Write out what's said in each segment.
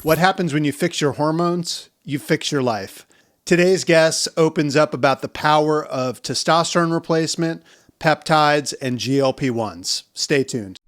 What happens when you fix your hormones? You fix your life. Today's guest opens up about the power of testosterone replacement, peptides, and GLP-1s. Stay tuned.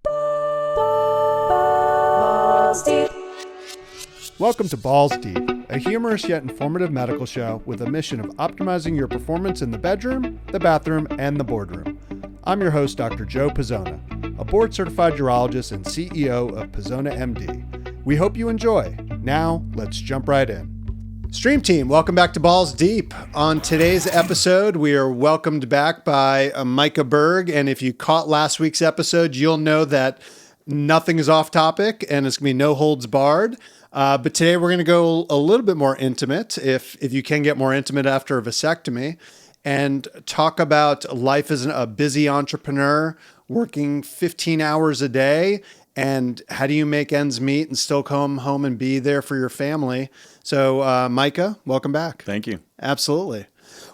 Welcome to Balls Deep, a humorous yet informative medical show with a mission of optimizing your performance in the bedroom, the bathroom, and the boardroom. I'm your host, Dr. Joe Pizzona, a board-certified urologist and CEO of Pizzona MD. We hope you enjoy. Now, let's jump right in. Stream team, welcome back to Balls Deep. On today's episode, we are welcomed back by Micah Berg, and if you caught last week's episode, you'll know that nothing is off topic, and it's going to be no holds barred. But today we're going to go a little bit more intimate, if you can get more intimate after a vasectomy, and talk about life as a busy entrepreneur, working 15 hours a day, and how do you make ends meet and still come home and be there for your family. So Micah, welcome back. Thank you. Absolutely.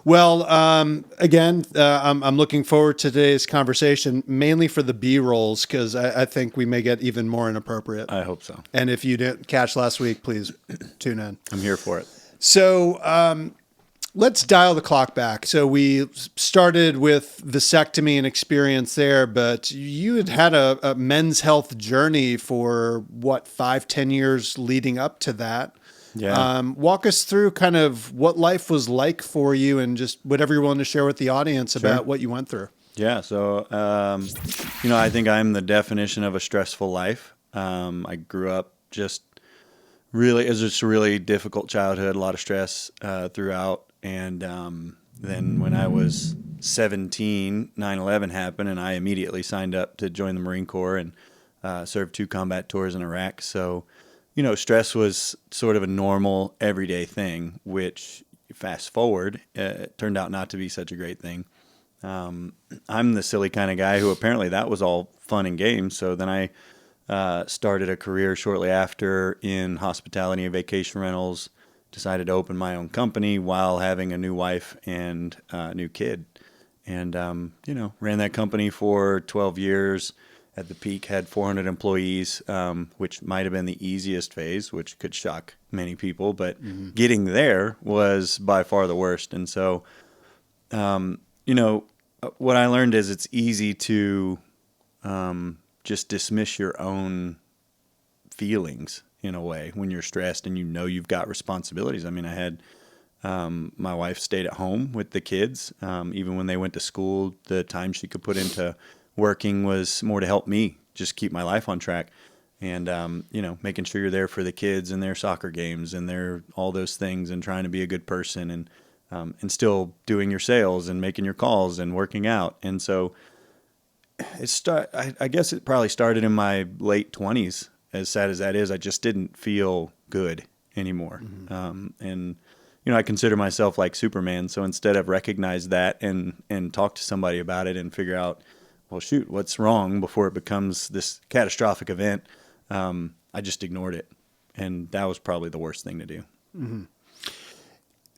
Well, again, I'm looking forward to today's conversation, mainly for the B-rolls, because I think we may get even more inappropriate. I hope so. And if you didn't catch last week, please tune in. I'm here for it. So let's dial the clock back. So we started with vasectomy and experience there, but you had a men's health journey for, 5-10 years leading up to that. Yeah. Walk us through kind of what life was like for you and just whatever you're willing to share with the audience about what you went through. Yeah. So, I think I'm the definition of a stressful life. I grew up it was just a really difficult childhood, a lot of stress throughout. And then when I was 17, 9/11 happened, and I immediately signed up to join the Marine Corps and served 2 combat tours in Iraq. So, stress was sort of a normal, everyday thing, which, fast forward, it turned out not to be such a great thing. I'm the silly kind of guy who apparently that was all fun and games. So then I started a career shortly after in hospitality and vacation rentals, decided to open my own company while having a new wife and a new kid. And, ran that company for 12 years. At the peak, had 400 employees, which might have been the easiest phase, which could shock many people. But getting there was by far the worst. And so, what I learned is it's easy to just dismiss your own feelings in a way when you're stressed and you've got responsibilities. I mean, I had my wife stayed at home with the kids. Even when they went to school, the time she could put into working was more to help me just keep my life on track and, making sure you're there for the kids and their soccer games and their all those things and trying to be a good person and still doing your sales and making your calls and working out. And so I guess it probably started in my late 20s. As sad as that is, I just didn't feel good anymore. And I consider myself like Superman. So instead of recognize that and talk to somebody about it and figure out, well, shoot, what's wrong before it becomes this catastrophic event, I just ignored it. And that was probably the worst thing to do. Mm-hmm.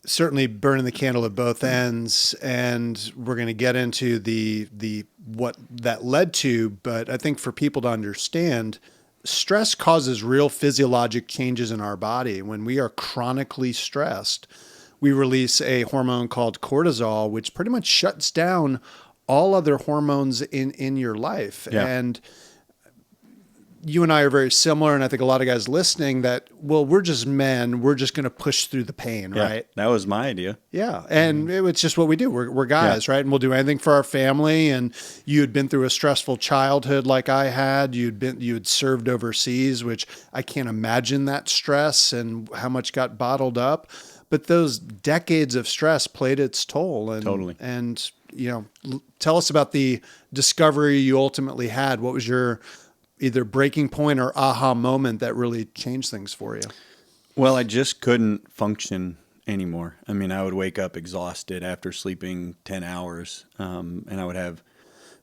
Certainly burning the candle at both ends. And we're going to get into the what that led to. But I think for people to understand, stress causes real physiologic changes in our body. When we are chronically stressed, we release a hormone called cortisol, which pretty much shuts down all other hormones in your life. Yeah. And you and I are very similar. And I think a lot of guys listening that, well, we're just men. We're just going to push through the pain, right? That was my idea. Yeah. And it's just what we do. We're guys, right? And we'll do anything for our family. And you had been through a stressful childhood like I had. You had served overseas, which I can't imagine that stress and how much got bottled up. But those decades of stress played its toll. And, totally. And, tell us about the discovery you ultimately had. What was your either breaking point or aha moment that really changed things for you? Well, I just couldn't function anymore. I mean, I would wake up exhausted after sleeping 10 hours, and I would have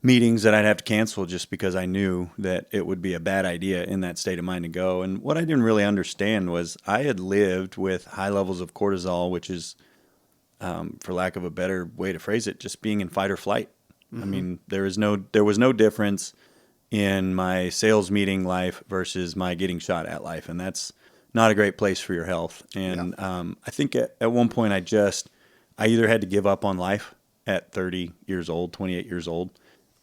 meetings that I'd have to cancel just because I knew that it would be a bad idea in that state of mind to go. And what I didn't really understand was I had lived with high levels of cortisol, which is, for lack of a better way to phrase it, just being in fight or flight. Mm-hmm. I mean, there was no difference in my sales meeting life versus my getting shot at life. And that's not a great place for your health. And I think at one point I either had to give up on life at 30 years old, 28 years old,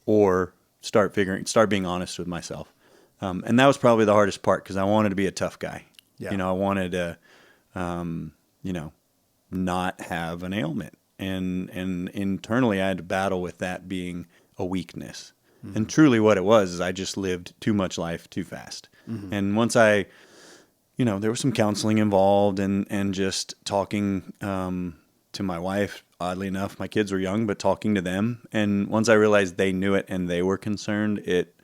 or start being honest with myself. And that was probably the hardest part because I wanted to be a tough guy. Yeah. You know, I wanted to, not have an ailment. And internally I had to battle with that being a weakness. Mm-hmm. And truly what it was is I just lived too much life too fast. Mm-hmm. And once there was some counseling involved and just talking to my wife. Oddly enough, my kids were young, but talking to them. And once I realized they knew it and they were concerned, it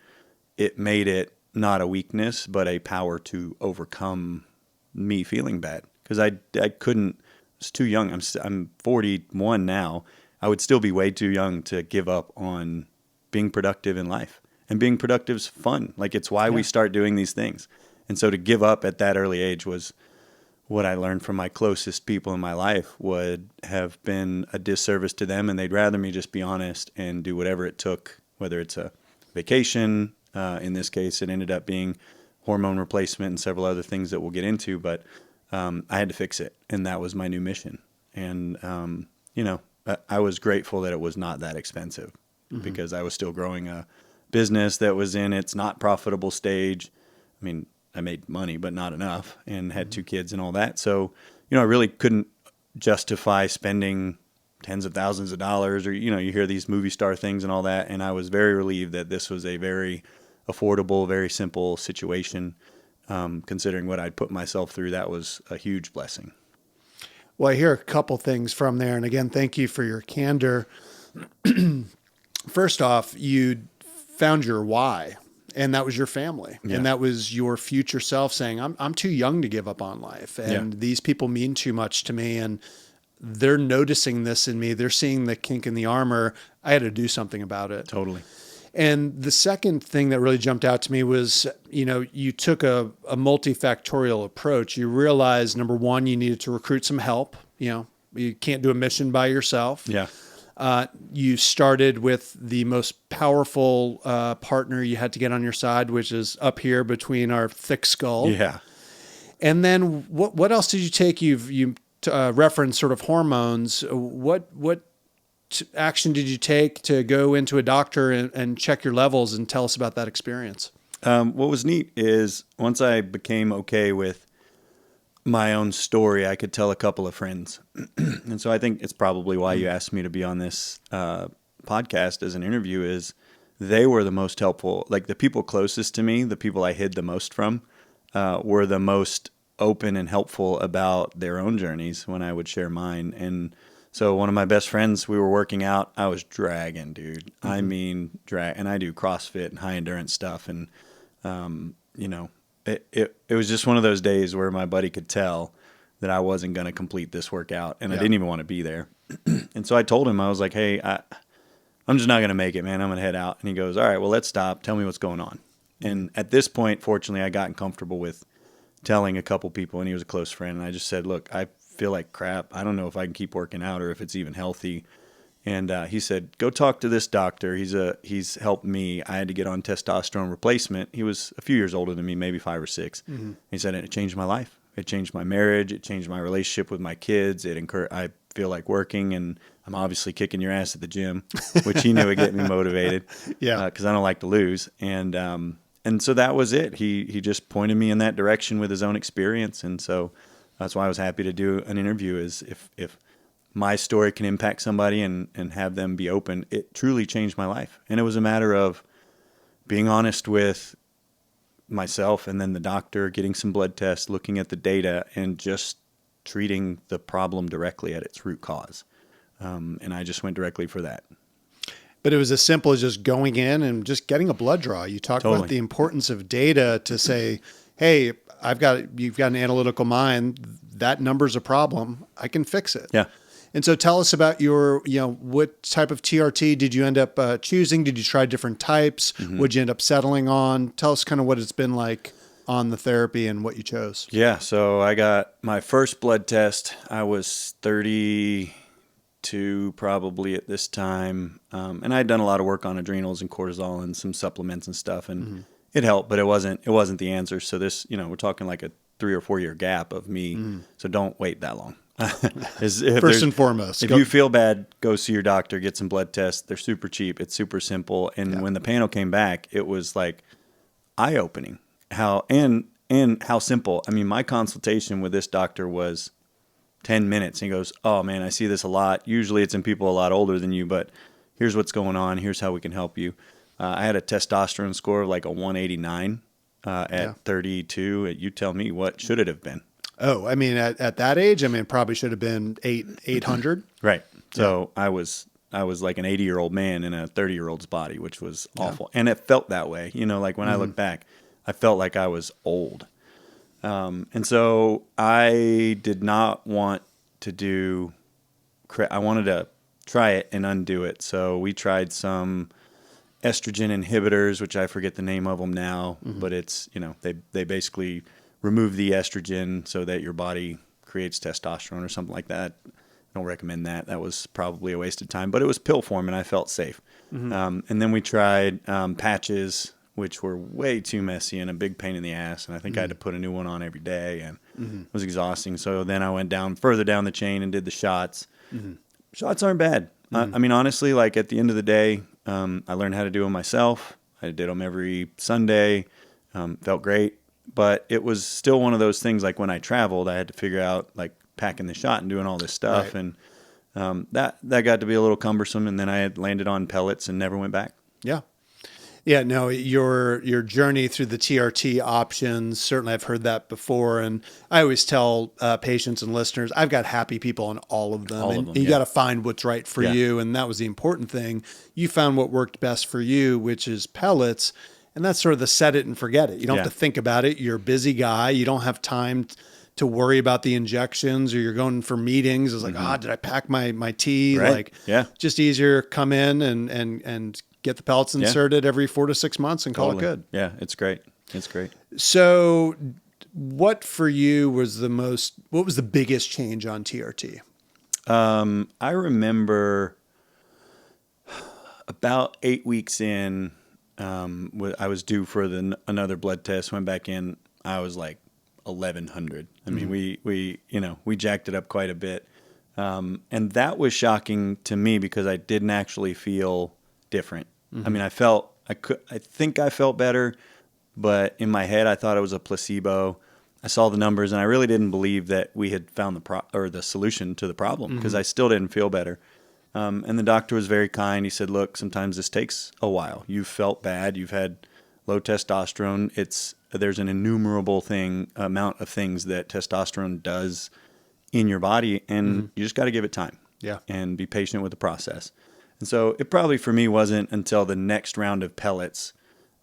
made it not a weakness, but a power to overcome me feeling bad. Because I couldn't, I was too young. I'm 41 now. I would still be way too young to give up on being productive in life. And being productive is fun. Like, it's why we start doing these things. And so to give up at that early age was what I learned from my closest people in my life would have been a disservice to them. And they'd rather me just be honest and do whatever it took, whether it's a vacation. In this case, it ended up being hormone replacement and several other things that we'll get into. But I had to fix it. And that was my new mission. And, I was grateful that it was not that expensive because I was still growing a business that was in its not profitable stage. I mean, I made money, but not enough, and had 2 kids and all that. So, I really couldn't justify spending tens of thousands of dollars or, you hear these movie star things and all that. And I was very relieved that this was a very affordable, very simple situation. Considering what I'd put myself through, that was a huge blessing. Well, I hear a couple things from there. And again, thank you for your candor. First off, you found your why, and that was your family. Yeah. And that was your future self saying, I'm too young to give up on life. And these people mean too much to me. And they're noticing this in me. They're seeing the kink in the armor. I had to do something about it. Totally. And the second thing that really jumped out to me was, you took a multifactorial approach. You realized, number one, you needed to recruit some help. You can't do a mission by yourself. Yeah. You started with the most powerful partner you had to get on your side, which is up here between our thick skull. Yeah. And then what else did you take? You referenced sort of hormones. What action did you take to go into a doctor and check your levels, and tell us about that experience? What was neat is once I became okay with my own story, I could tell a couple of friends. And so I think it's probably why you asked me to be on this podcast as an interview is they were the most helpful. Like the people closest to me, the people I hid the most from, were the most open and helpful about their own journeys when I would share mine. And so one of my best friends, we were working out. I was dragging, dude. Mm-hmm. I mean, and I do CrossFit and high endurance stuff. And, it was just one of those days where my buddy could tell that I wasn't going to complete this workout, and I didn't even want to be there. And so I told him, I was like, hey, I'm just not going to make it, man. I'm going to head out. And he goes, all right, well, let's stop. Tell me what's going on. And at this point, fortunately, I got comfortable with telling a couple people, and he was a close friend. And I just said, look, I feel like crap. I don't know if I can keep working out or if it's even healthy. And he said, go talk to this doctor. He's helped me. I had to get on testosterone replacement. He was a few years older than me, maybe 5 or 6. Mm-hmm. He said, it changed my life. It changed my marriage. It changed my relationship with my kids. I feel like working, and I'm obviously kicking your ass at the gym, which he knew would get me motivated. Yeah, because I don't like to lose. And so that was it. He just pointed me in that direction with his own experience, and so that's why I was happy to do an interview. Is if my story can impact somebody and have them be open, it truly changed my life. And it was a matter of being honest with myself and then the doctor, getting some blood tests, looking at the data, and just treating the problem directly at its root cause. And I just went directly for that. But it was as simple as just going in and just getting a blood draw. You talk about the importance of data to say, hey, you've got an analytical mind. That number's a problem. I can fix it. Yeah. And so tell us about what type of TRT did you end up choosing? Did you try different types? Mm-hmm. What'd you end up settling on? Tell us kind of what it's been like on the therapy and what you chose. Yeah. So I got my first blood test. I was 32 probably at this time. And I'd done a lot of work on adrenals and cortisol and some supplements and stuff. And it helped, but it wasn't the answer. So this, we're talking like a 3 or 4 year gap of me. So don't wait that long. First and foremost, if you feel bad, go see your doctor, get some blood tests. They're super cheap. It's super simple. And when the panel came back, it was like eye opening how simple. I mean, my consultation with this doctor was 10 minutes. And he goes, oh man, I see this a lot. Usually it's in people a lot older than you, but here's what's going on. Here's how we can help you. I had a testosterone score of like a 189 at 32. You tell me, what should it have been? Oh, I mean, at that age, I mean, it probably should have been 800. Right. So I was like an 80-year-old man in a 30-year-old's body, which was awful. And it felt that way. You know, like when I look back, I felt like I was old. And so I did not want to I wanted to try it and undo it. So we tried some estrogen inhibitors, which I forget the name of them now, but it's, you know, they basically remove the estrogen so that your body creates testosterone or something like that. I don't recommend that. That was probably a waste of time, but it was pill form and I felt safe. And then we tried patches, which were way too messy and a big pain in the ass. And I think I had to put a new one on every day and it was exhausting. So then I went further down the chain and did the shots. Shots aren't bad. I mean, honestly, like at the end of the day, I learned how to do them myself. I did them every Sunday. Felt great. But it was still one of those things, like when I traveled, I had to figure out like packing the shot and doing all this stuff. Right. And that got to be a little cumbersome. And then I had landed on pellets and never went back. Yeah. Yeah, no, your journey through the TRT options, certainly I've heard that before. And I always tell patients and listeners, I've got happy people on all of them. You got to find what's right for you. And that was the important thing. You found what worked best for you, which is pellets. And that's sort of the set it and forget it. You don't have to think about it. You're a busy guy. You don't have time to worry about the injections, or you're going for meetings. It's like, did I pack my tea? Right. Like, just easier, come in and get the pellets inserted every 4 to 6 months and call it good. Yeah, it's great. It's great. So what for you was what was the biggest change on TRT? I remember about 8 weeks in, I was due for another blood test, went back in. I was like 1,100. I mean, we jacked it up quite a bit. And that was shocking to me because I didn't actually feel different. I mean, I think I felt better, but in my head, I thought it was a placebo. I saw the numbers and I really didn't believe that we had found the solution to the problem because I still didn't feel better. And the doctor was very kind. He said, look, sometimes this takes a while. You've felt bad. You've had low testosterone. There's an innumerable amount of things that testosterone does in your body, and you just got to give it time. Yeah. And be patient with the process. And so it probably for me wasn't until the next round of pellets,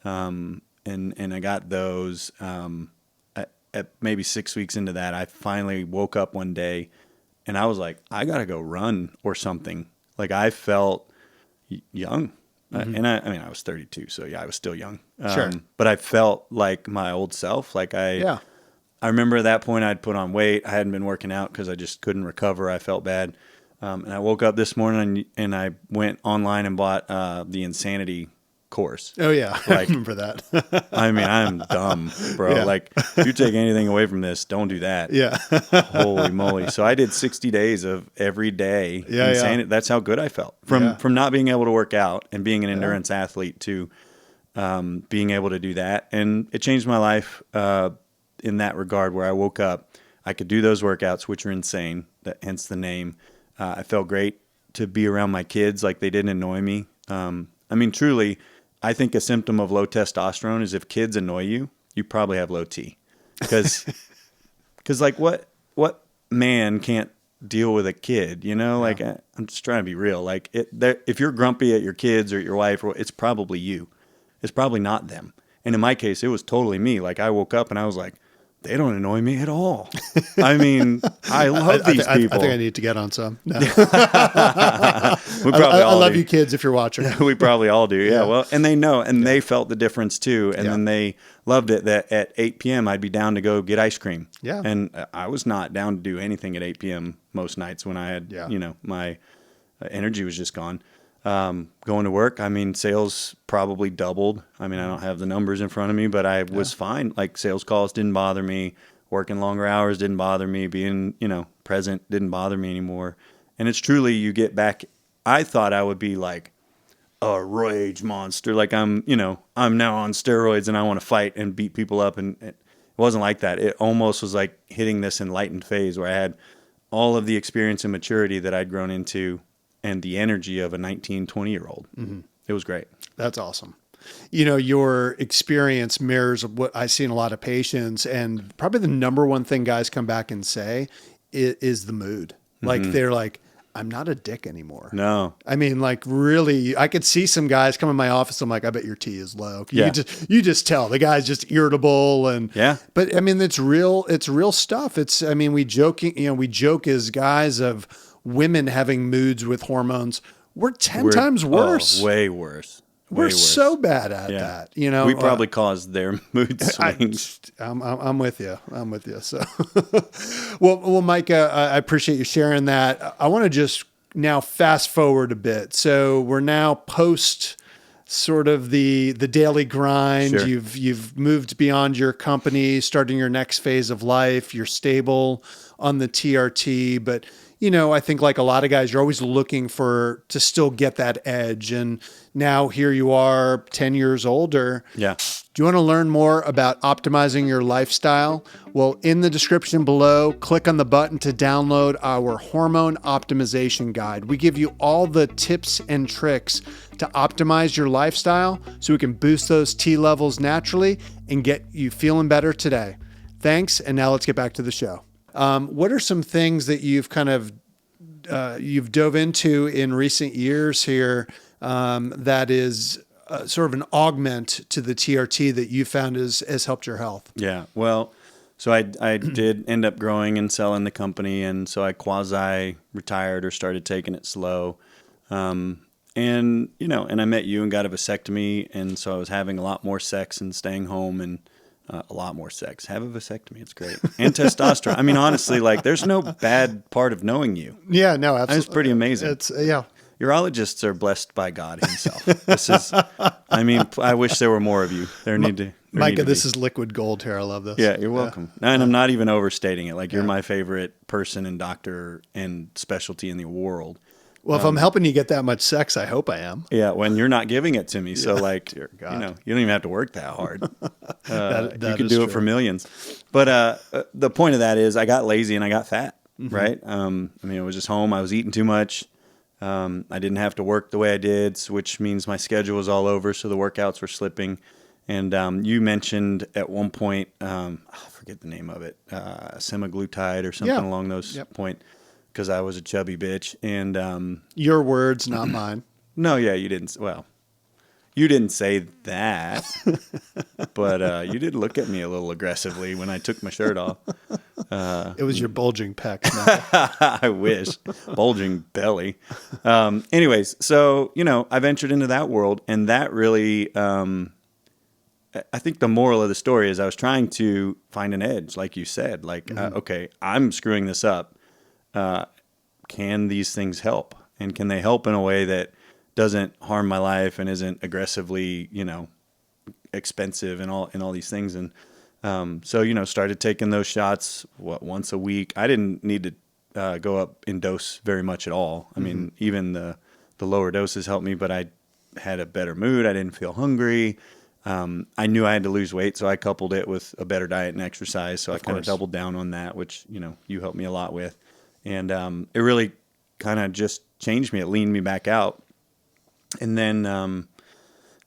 and I got those at maybe 6 weeks into that. I finally woke up one day, and I was like, I got to go run or something. Like I felt young. And I mean, I was 32, so yeah, I was still young. Sure. But I felt like my old self. Like I remember at that point I'd put on weight. I hadn't been working out because I just couldn't recover. I felt bad. And I woke up this morning and I went online and bought the Insanity course. Oh yeah, I remember that. I mean, I'm dumb, bro. Yeah. Like, if you take anything away from this, don't do that. Yeah. Holy moly! So I did 60 days of every day. Yeah, Insanity. That's how good I felt from not being able to work out and being an endurance athlete to being able to do that, and it changed my life in that regard. Where I woke up, I could do those workouts, which are insane. Hence the name. I felt great to be around my kids. Like they didn't annoy me. I mean, truly. I think a symptom of low testosterone is if kids annoy you, you probably have low T. Because like what man can't deal with a kid, you know? Like I'm just trying to be real. Like if you're grumpy at your kids or your wife, it's probably you. It's probably not them. And in my case, it was totally me. Like I woke up and I was like, they don't annoy me at all. I mean, I love these people. I think I need to get on some. No. We probably all I love do. you kids if you're watching. We probably all do. Yeah. Well, and they know, and they felt the difference too. And then they loved it that at 8 p.m. I'd be down to go get ice cream. Yeah. And I was not down to do anything at 8 p.m. most nights when I had, my energy was just gone. Going to work, I mean, sales probably doubled. I mean, I don't have the numbers in front of me, but I was fine. Like sales calls didn't bother me. working longer hours didn't bother me. Being, present didn't bother me anymore. And it's truly, you get back. I thought I would be like a rage monster. Like I'm now on steroids and I want to fight and beat people up. And it wasn't like that. It almost was like hitting this enlightened phase where I had all of the experience and maturity that I'd grown into and the energy of a 19, 20-year-old. Mm-hmm. It was great. That's awesome. Your experience mirrors what I see in a lot of patients, and probably the number one thing guys come back and say is the mood. Like they're like, I'm not a dick anymore. No. I mean, like really, I could see some guys come in my office. I'm like, I bet your T is low. Yeah. You just tell the guy's just irritable but I mean, it's real stuff. We joke as guys of women having moods with hormones. We're 10 times worse. Oh, way worse. We're so bad at that. We probably caused their mood swings. I'm with you. So, well, Micah, I appreciate you sharing that. I want to just now fast forward a bit. So we're now post sort of the daily grind. Sure. You've moved beyond your company, starting your next phase of life. You're stable on the TRT, but I think like a lot of guys, you're always looking to still get that edge. And now here you are 10 years older. Yeah. Do you want to learn more about optimizing your lifestyle? Well, in the description below, click on the button to download our hormone optimization guide. We give you all the tips and tricks to optimize your lifestyle so we can boost those T levels naturally and get you feeling better today. Thanks. And now let's get back to the show. What are some things that you've kind of you've dove into in recent years here that is sort of an augment to the TRT that you found has helped your health? Yeah, well, so I did end up growing and selling the company, and so I quasi-retired or started taking it slow. And I met you and got a vasectomy, and so I was having a lot more sex and staying home and a lot more sex. Have a vasectomy. It's great. And testosterone. I mean, honestly, like there's no bad part of knowing you. Yeah, no, absolutely. It's pretty amazing. Urologists are blessed by God himself. I wish there were more of you. Micah, this is liquid gold here. I love this. Yeah, you're welcome. And I'm not even overstating it. Like you're my favorite person and doctor and specialty in the world. Well, if I'm helping you get that much sex, I hope I am. Yeah, when you're not giving it to me. So dear God. You don't even have to work that hard. You can do it for millions. But the point of that is I got lazy and I got fat, right? I was just home. I was eating too much. I didn't have to work the way I did, which means my schedule was all over. So the workouts were slipping. And you mentioned at one point, I forget the name of it, semaglutide or something along those point. Because I was a chubby bitch, and your words, not mine. No, yeah, you didn't. Well, you didn't say that, but you did look at me a little aggressively when I took my shirt off. It was your bulging pecs. I wish. Bulging belly. Anyways, so I ventured into that world, and that really, I think the moral of the story is I was trying to find an edge, like you said. Like, okay, I'm screwing this up. Can these things help? And can they help in a way that doesn't harm my life and isn't aggressively, expensive and all these things? And so started taking those shots once a week. I didn't need to go up in dose very much at all. I mean, even the lower doses helped me, but I had a better mood. I didn't feel hungry. I knew I had to lose weight, so I coupled it with a better diet and exercise. So I kind of doubled down on that, which you helped me a lot with. And it really kind of just changed me. It leaned me back out. And then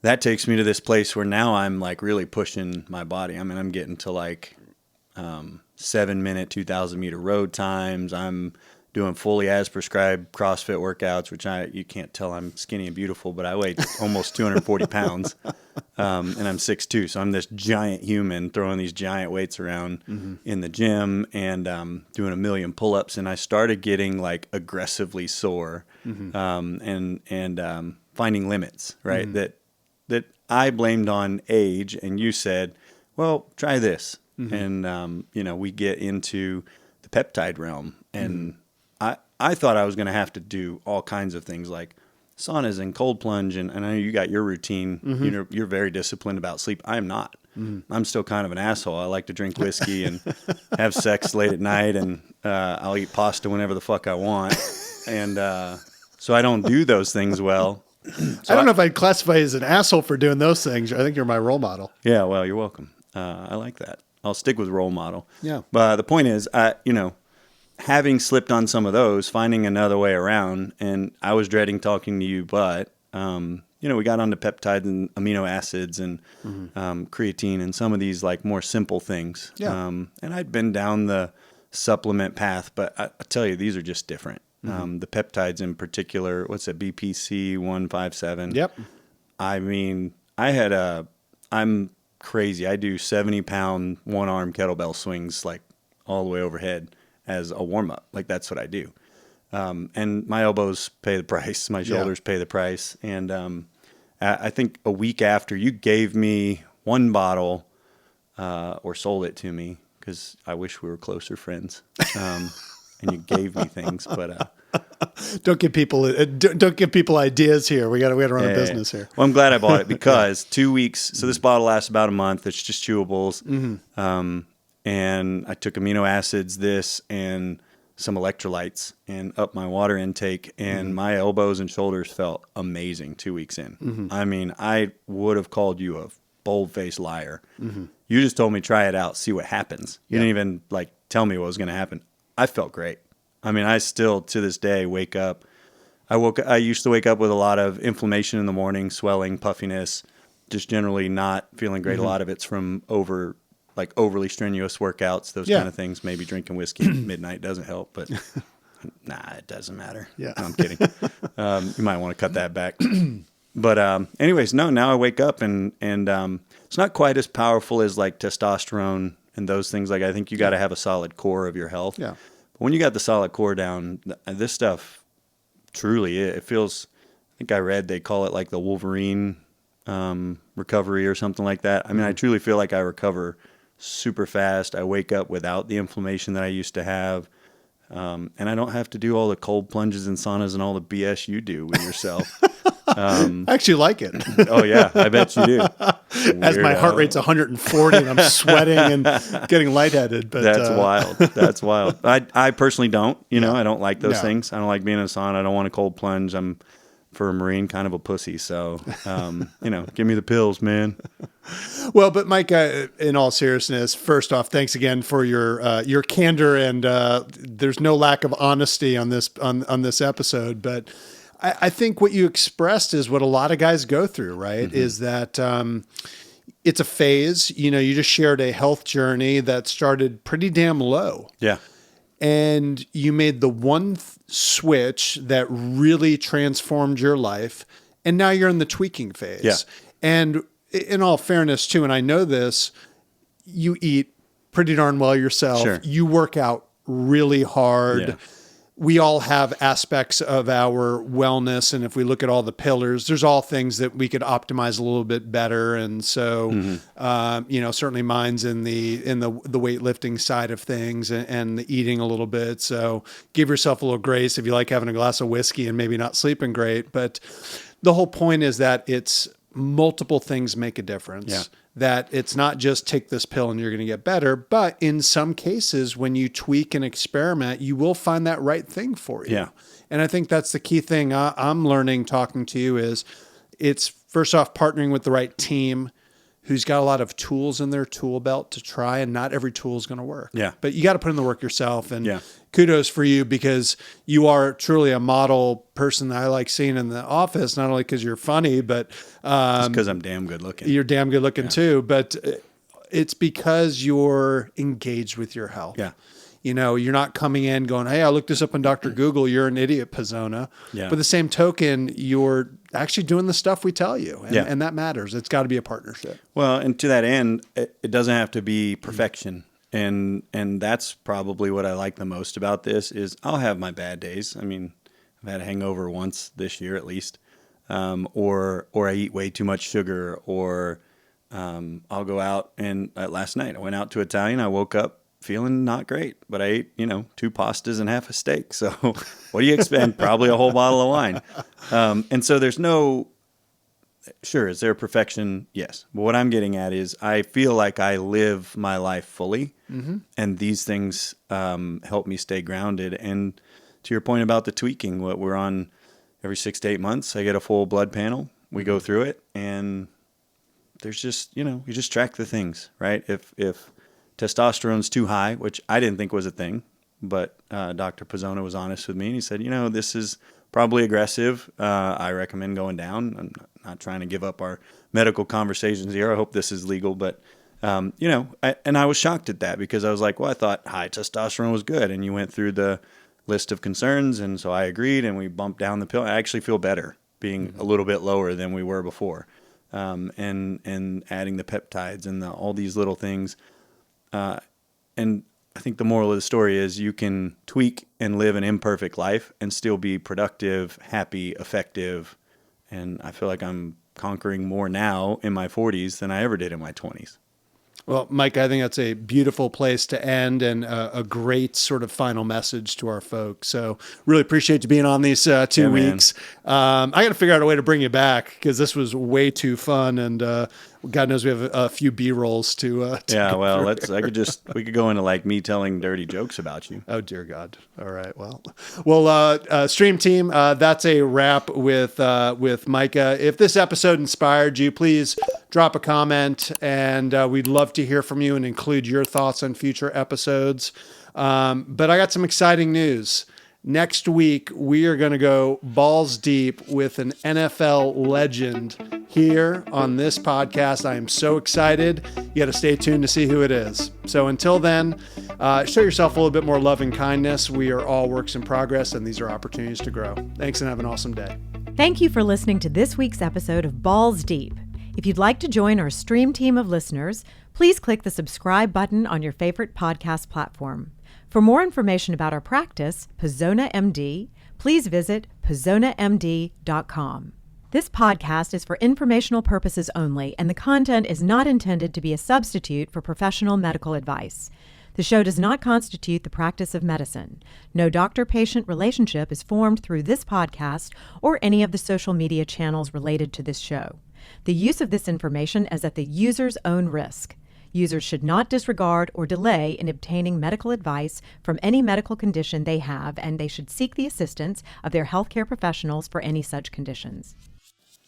that takes me to this place where now I'm like really pushing my body. I mean, I'm getting to like 7-minute, 2,000-meter road times. I'm doing fully as prescribed CrossFit workouts, which you can't tell I'm skinny and beautiful, but I weigh almost 240 pounds. And I'm 6'2", so I'm this giant human throwing these giant weights around in the gym and doing 1 million pull-ups. And I started getting like aggressively sore and finding limits, right? That I blamed on age, and you said, well, try this. And, we get into the peptide realm. And I thought I was going to have to do all kinds of things like saunas and cold plunge. And I know you got your routine. You're very disciplined about sleep. I am not. I'm still kind of an asshole. I like to drink whiskey and have sex late at night, and I'll eat pasta whenever the fuck I want. And so I don't do those things well. So I don't know if I'd classify you as an asshole for doing those things. I think you're my role model. Yeah, well, you're welcome. I like that. I'll stick with role model. Yeah. But the point is, having slipped on some of those, finding another way around, and I was dreading talking to you, but, we got onto peptides and amino acids and creatine and some of these like more simple things. Yeah. And I'd been down the supplement path, but I tell you, these are just different. The peptides in particular, what's it, BPC 157? Yep. I mean, I'm crazy. I do 70-pound one-arm kettlebell swings like all the way overhead as a warm-up. Like that's what I do. And my elbows pay the price. My shoulders pay the price. And I think a week after you gave me one bottle or sold it to me, because I wish we were closer friends, and you gave me things, but don't give people ideas here. We got to run a business here. Well, I'm glad I bought it because 2 weeks. So this bottle lasts about a month. It's just chewables. And I took amino acids, and some electrolytes, and up my water intake, and my elbows and shoulders felt amazing 2 weeks in. I mean, I would have called you a bold-faced liar. You just told me try it out, see what happens. You didn't even like tell me what was going to happen. I felt great. I mean, I still to this day wake up. I used to wake up with a lot of inflammation in the morning, swelling, puffiness, just generally not feeling great. A lot of it's from overly strenuous workouts, those kind of things. Maybe drinking whiskey at midnight doesn't help, but nah, it doesn't matter. Yeah. No, I'm kidding. You might want to cut that back. But anyways, no, now I wake up and it's not quite as powerful as like testosterone and those things. Like I think you got to have a solid core of your health. Yeah. But when you got the solid core down, this stuff truly, it feels, I think I read they call it like the Wolverine recovery or something like that. I mean, I truly feel like I recover super fast. I wake up without the inflammation that I used to have. And I don't have to do all the cold plunges and saunas and all the BS you do with yourself. I actually like it. Oh, yeah. I bet you do. As my heart rate's 140 and I'm sweating and getting lightheaded. But That's wild. That's wild. I personally don't. I don't like those things. I don't like being in a sauna. I don't want a cold plunge. I'm, for a Marine, kind of a pussy. So, give me the pills, man. Well, but Micah, in all seriousness, first off, thanks again for your candor, and there's no lack of honesty on this episode. But I think what you expressed is what a lot of guys go through, right? Is that it's a phase. You just shared a health journey that started pretty damn low. Yeah. And you made the one switch that really transformed your life. And now you're in the tweaking phase. Yeah. And in all fairness, too, and I know this, you eat pretty darn well yourself. Sure. You work out really hard. Yeah. We all have aspects of our wellness. And if we look at all the pillars, there's all things that we could optimize a little bit better. And so, certainly mine's in the weightlifting side of things and the eating a little bit. So give yourself a little grace if you like having a glass of whiskey and maybe not sleeping great. But the whole point is that it's multiple things make a difference. Yeah. That it's not just take this pill and you're going to get better, but in some cases, when you tweak and experiment, you will find that right thing for you. Yeah. And I think that's the key thing I'm learning talking to you is it's first off partnering with the right team who's got a lot of tools in their tool belt to try, and not every tool is going to work. Yeah. But you got to put in the work yourself. And kudos for you, because you are truly a model person that I like seeing in the office, not only because you're funny, but just because I'm damn good looking. You're damn good looking too, but it's because you're engaged with your health. Yeah. You're not coming in going, hey, I looked this up on Dr. Google. You're an idiot, Pizzona. Yeah. But the same token, you're actually doing the stuff we tell you. And that matters. It's got to be a partnership. Well, and to that end, it doesn't have to be perfection. And that's probably what I like the most about this is I'll have my bad days. I mean, I've had a hangover once this year at least. Or I eat way too much sugar, or I'll go out and last night I went out to Italian. I woke up feeling not great, but I ate, 2 pastas and half a steak. So what do you expect? Probably a whole bottle of wine. And so there's no, sure, is there perfection? Yes. But what I'm getting at is I feel like I live my life fully, and these things help me stay grounded. And to your point about the tweaking, what we're on every 6 to 8 months, I get a full blood panel. We go through it, and there's just, you just track the things, right? If testosterone's too high, which I didn't think was a thing, but Dr. Pizzona was honest with me, and he said, this is probably aggressive. I recommend going down. I'm not trying to give up our medical conversations here. I hope this is legal, but I was shocked at that because I was like, well, I thought high testosterone was good, and you went through the list of concerns, and so I agreed, and we bumped down the pill. I actually feel better being a little bit lower than we were before, and adding the peptides and all these little things, and I think the moral of the story is you can tweak and live an imperfect life and still be productive, happy, effective. And I feel like I'm conquering more now in my 40s than I ever did in my 20s. Well, Mike, I think that's a beautiful place to end and a great sort of final message to our folks. So really appreciate you being on these 2 weeks. I got to figure out a way to bring you back because this was way too fun. And God knows we have a few B-rolls to well, we could go into like me telling dirty jokes about you. Oh, dear God. All right. Well, Stream Team, that's a wrap with Micah. If this episode inspired you, please drop a comment, and we'd love to hear from you and include your thoughts on future episodes. But I got some exciting news. Next week, we are going to go balls deep with an NFL legend here on this podcast. I am so excited. You got to stay tuned to see who it is. So until then, show yourself a little bit more love and kindness. We are all works in progress, and these are opportunities to grow. Thanks, and have an awesome day. Thank you for listening to this week's episode of Balls Deep. If you'd like to join our Stream team of listeners, please click the subscribe button on your favorite podcast platform. For more information about our practice, Pizzona MD, please visit pizzonamd.com. This podcast is for informational purposes only, and the content is not intended to be a substitute for professional medical advice. The show does not constitute the practice of medicine. No doctor-patient relationship is formed through this podcast or any of the social media channels related to this show. The use of this information is at the user's own risk. Users should not disregard or delay in obtaining medical advice from any medical condition they have, and they should seek the assistance of their healthcare professionals for any such conditions.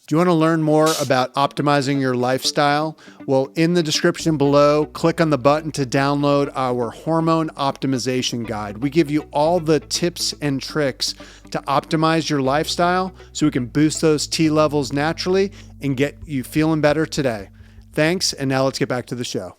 Do you want to learn more about optimizing your lifestyle? Well, in the description below, click on the button to download our Hormone Optimization Guide. We give you all the tips and tricks to optimize your lifestyle so we can boost those T levels naturally and get you feeling better today. Thanks, and now let's get back to the show.